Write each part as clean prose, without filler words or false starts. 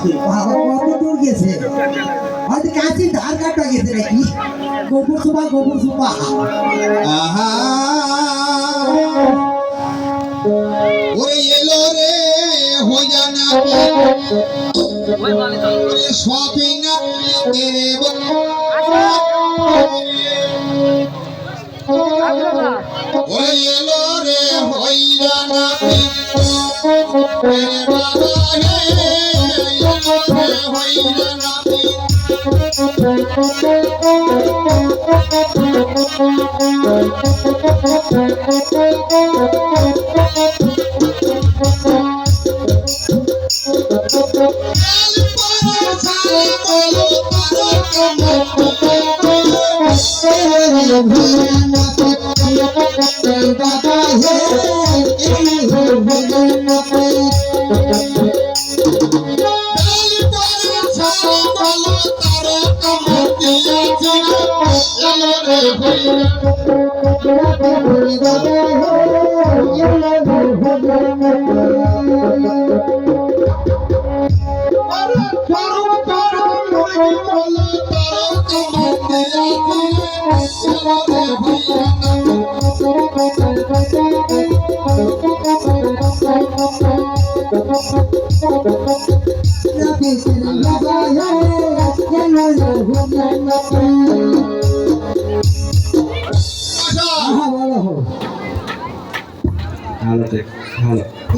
বাবা কত দূর গেছে হয়তো কাছে ধার কাটা গেছে নাকি গোবর সুপা আহা ওরে এলো রে হইয়া না সবই না তেরে ওরে এলো রে হইয়া না তেরে বাবা হে হইয়া না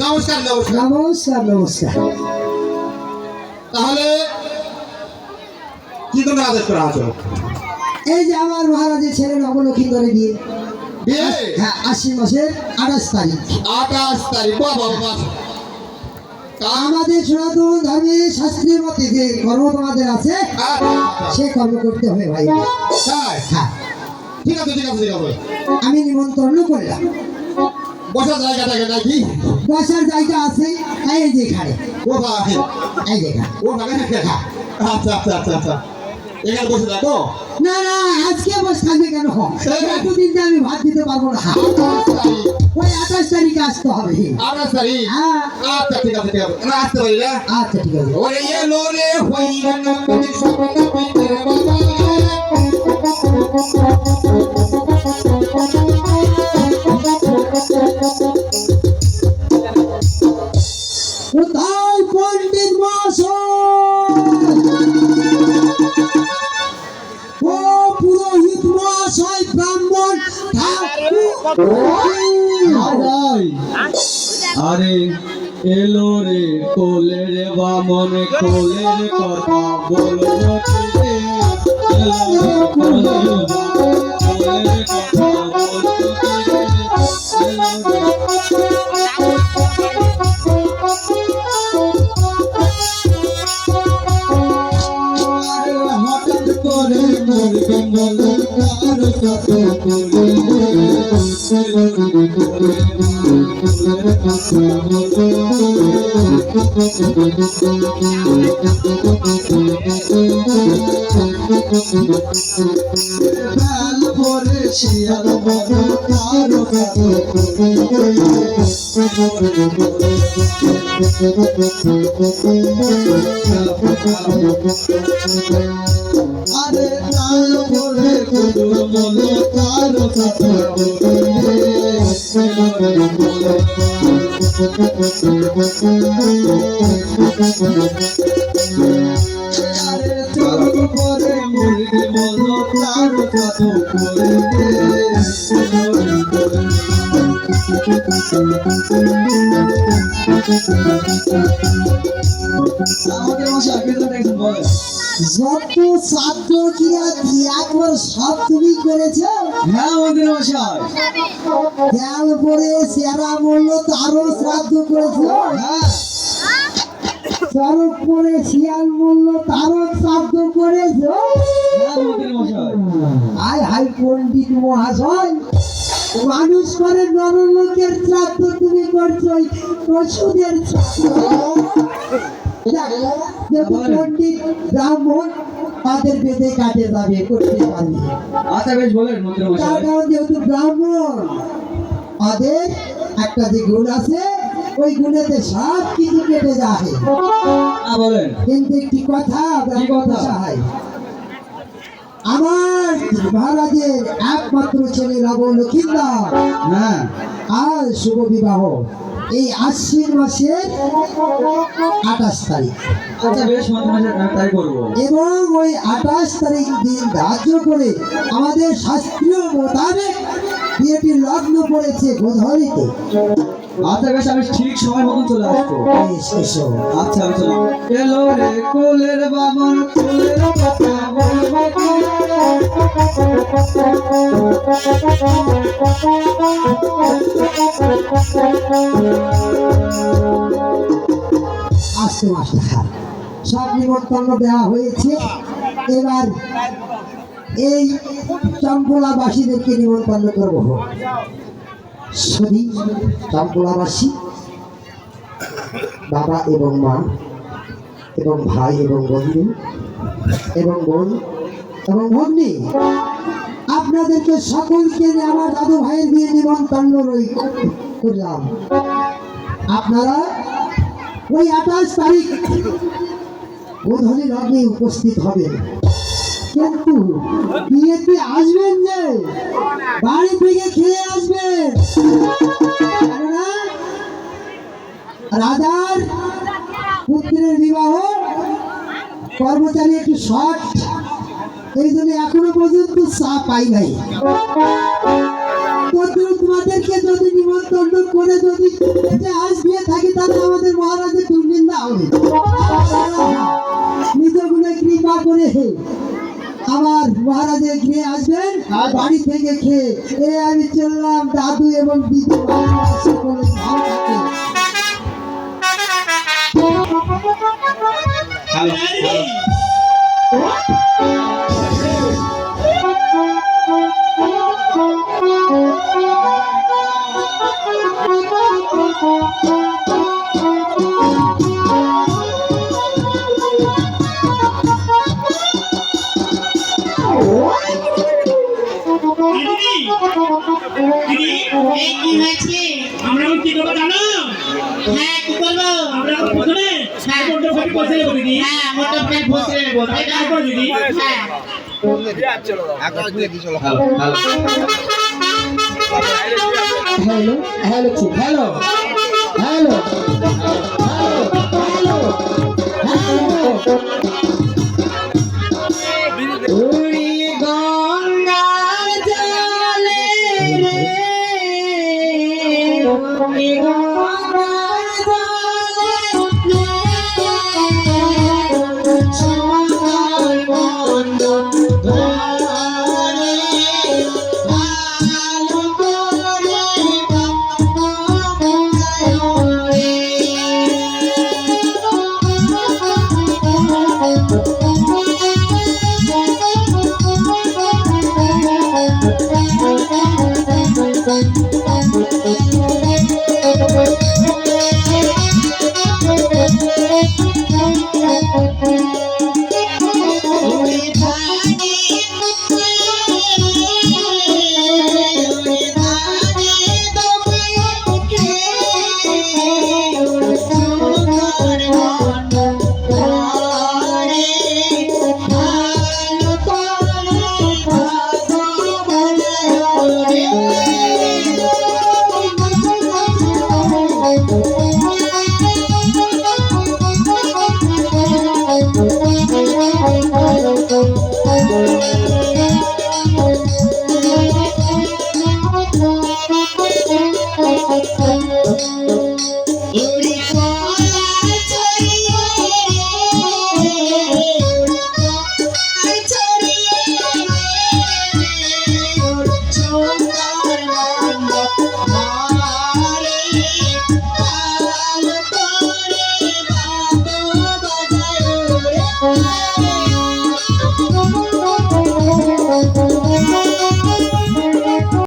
নমস্কার নমস্কার নমস্কার নমস্কার তাহলে কি তোমরা আদেশ করা আছো এই যে আমার মহারাজের ছেলে নবলক্ষী করে দিয়ে বিয়ে হ্যাঁ 80 মাসের 28 তারিখ 28 তারিখ বাবা আমাদের সনাতন ধর্মে শাস্ত্রের মতে যে কর্ম তোমাদের আছে সে কর্ম করতে হবে ভাই হ্যাঁ ঠিক আছে ঠিক আছে ঠিক আছে আমি নিমন্ত্রণ করলাম বসার জায়গাটা নাকি বসার জায়গা আছে এই যে এখানে কোথায় এই যে এখানে ও ভাগে আচ্ছা আচ্ছা আচ্ছা আচ্ছা এখানে বসে থাকো না না আজকে বসে থাকবে কেন এতদিন যে আমি ভাত দিতে পারবো না ওই 28 তারিখে আসতে হবে 28 তারিখ হ্যাঁ আচ্ছা ঠিক আছে ঠিক আছে না আসতে পারি না আচ্ছা ঠিক আছে ওরে এলো রে হইরা না তুমি সপনা পেতে বাবা কোথায় পণ্ডিত মহাশয় ও পুরোহিত মহাশয় ব্রাহ্মণ আরে এলো রে কোলে রে বামনে কোলে রে কথা বলো রে এলো রে কোলে রে কোলে রে কথা বলো হঠাৎ করে মোর কমল তার কত কোলে পরে শিয়াল বলো তার কত আরে তাল পরে বলো তার কত আরে তাল পরে মুরগি বলো তার কত আমাকে মশা যত ছাত্র কিরা একবার সব তুমি করেছো হ্যাঁ মন্ত্রী মশাই তেল পরে সেরা বললো তারও শ্রাদ্ধ করেছো হ্যাঁ চরক পরে শিয়াল বললো তারও শ্রাদ্ধ করেছো হ্যাঁ মন্ত্রী মশাই আয় হাই পণ্ডিত মহাশয় মানুষ করে নরলোকের শ্রাদ্ধ তুমি করছো পশুদের শ্রাদ্ধ পণ্ডিত ব্রাহ্মণ তাদের বেঁধে কাটে যাবে করতে পারবে আচ্ছা বেশ বলেন মন্ত্রী মশাই যেহেতু ব্রাহ্মণ তাদের একটা যে গুণ আছে ওই গুণেতে সব কিছু কেটে যায়। বলেন কিন্তু একটি কথা কি কথা? সহায়, আমার মহারাজের একমাত্র ছেলে রব লক্ষিন্দর হ্যাঁ আর শুভ বিবাহ এই আশ্বিন মাসের 28 তারিখ, আচ্ছা বেশ মনে তাই করবো। এবং ওই 28 তারিখ দিন ধার্য করে আমাদের শাস্ত্রীয় মোতাবেক বিয়েটির লগ্ন পড়েছে গোধূলিতে। আচ্ছা বেশ আমি ঠিক সময় মতন চলে আসবো। বেশ, এসো। আচ্ছা আমি চললাম। এলো রে কোলের বামন কোলের কথা বলবো কি? আস্তে মাস্টার, সব নিমন্ত্রণ দেওয়া হয়েছে। এবার এই চম্পলাবাসীদেরকে নিমন্ত্রণ করবো। শুধু চম্পলাবাসী বাবা এবং মা এবং ভাই এবং বন্ধু এবং বোন এবং ভগ্নী, আপনাদেরকে সকলকে নিয়ে আমার দাদু ভাইয়ের বিয়ে নিমন্ত্রণ করলাম। আপনারা ওই 28 তারিখ গোধূলি লগ্নে উপস্থিত হবেন, কিন্তু বিয়েতে আসবেন যে বাড়ি থেকে খেয়ে আসবেন, কেননা রাজার পুত্রের বিবাহ কর্মচারী একটু শর্ট, এই জন্য এখনো পর্যন্ত চা পাই নাই। তোমাদেরকে যদি নিমন্ত্রণ করে যদি আসবে থাকি, তাহলে আমাদের মহারাজের দুর্নিন্দা হবে। নিজ গুণে কৃপা করে আমার মহারাজের খেয়ে আসবেন, বাড়ি থেকে খেয়ে। আমি চললাম, দাদু এবং দিদি সকলে ভালো থাকে। দিদি, এই কি হয়েছে? আমরা এখন কি করবো জানো? হ্যাঁ, কি করবো? আমরা এখন প্রথমে মোটর ফাইল বসে নেবো দিদি। হ্যাঁ, মোটর ফেল বসে নেবো, তাই না? তারপর দিদি হ্যাঁ। Hello hello hello hello hello hello hello